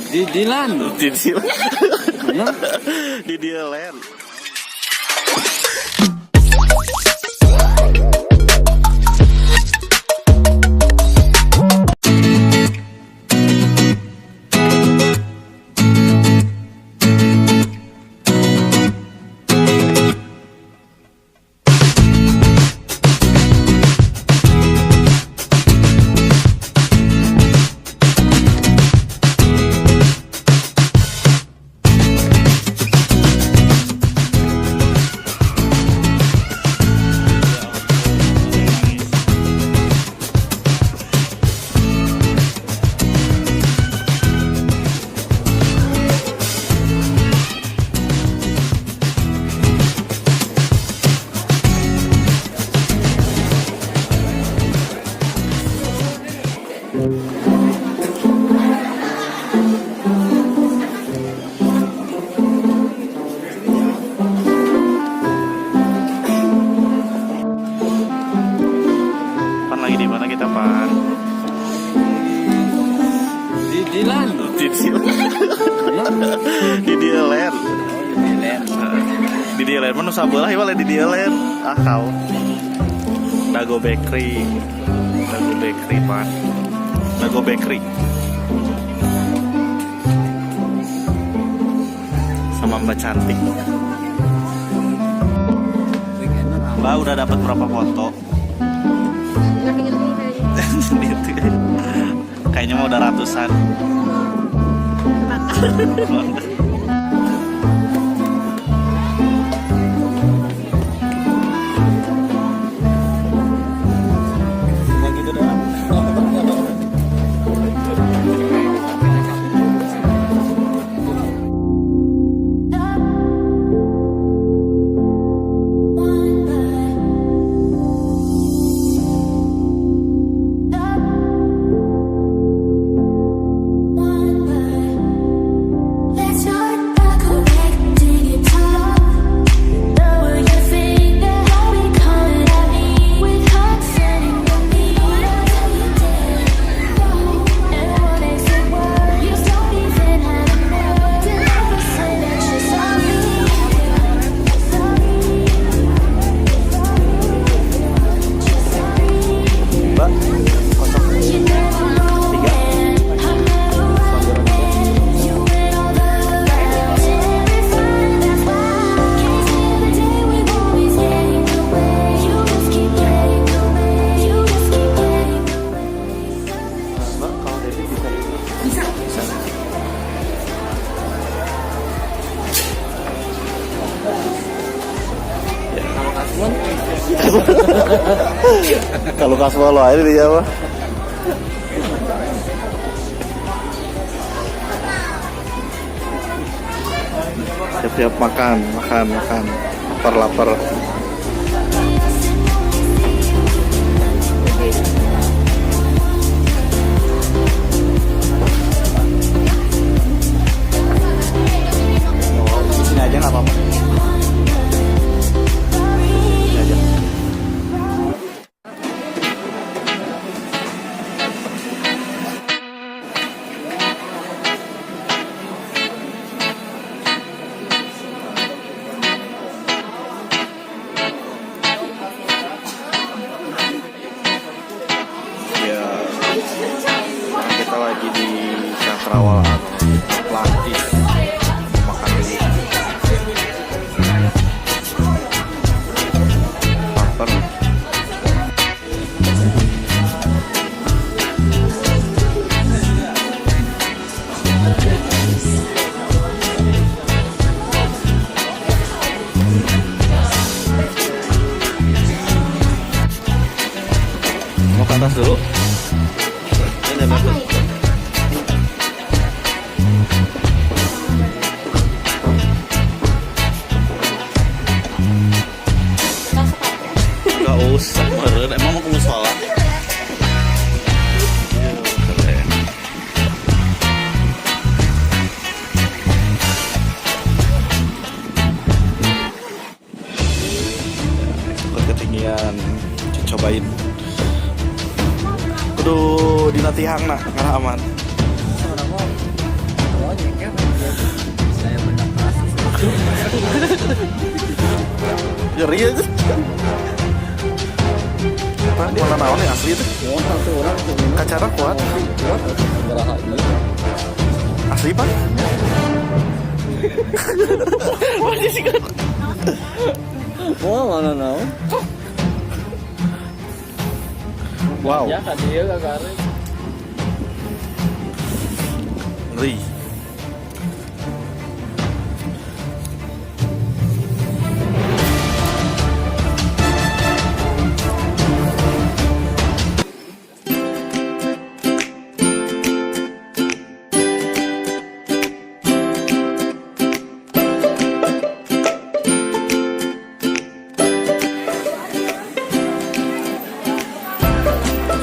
Di Dilan. Di Dilan. Di Dilan. Pan lagi di mana kita, Pan? Di Dilan. Di Dilan. Di Dilan. Di Dilan mana sabelah ieu di Dilan. Ah kau. Dago Bakery. Dago Bakery, Pan. Dago Bakery. Sama Mbak Cantik. Mbak udah dapat berapa foto? Kayaknya mau udah ratusan. Yang gitu dah. Kalau kasual lo air di Jawa. Siap-siap makan. Lapar. Oh, di sini aja nggak apa-apa. Kita lagi di Cakrawala Atlantis makan dulu. Lapar. Mau ke atas dulu. Ini ada nggak usah, meren. Emang mau ke musola? Keren. Ketinggian, cobain. Kudu di natihang nak, karena aman. Ngeri aja. Pak, mana naon nih asli itu? Satu orang tuh. Kacara kuat. Kuat beraha ini. Asli Pak. Masih sih kan. Oh, mana naon? Wow. Ya kan dia kakak. Ngeri.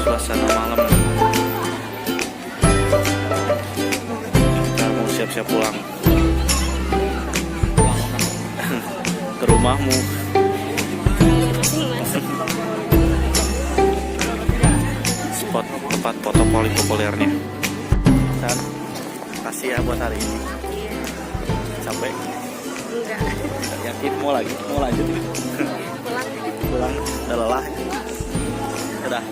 Suasana malam. Kita mau siap-siap pulang ke rumahmu. Spot tempat foto populernya. Dan kasih ya buat hari ini. Capek? Enggak. Yakin mau lagi? Mau lanjut? Pulang. Pulang. Udah lelah. Udah.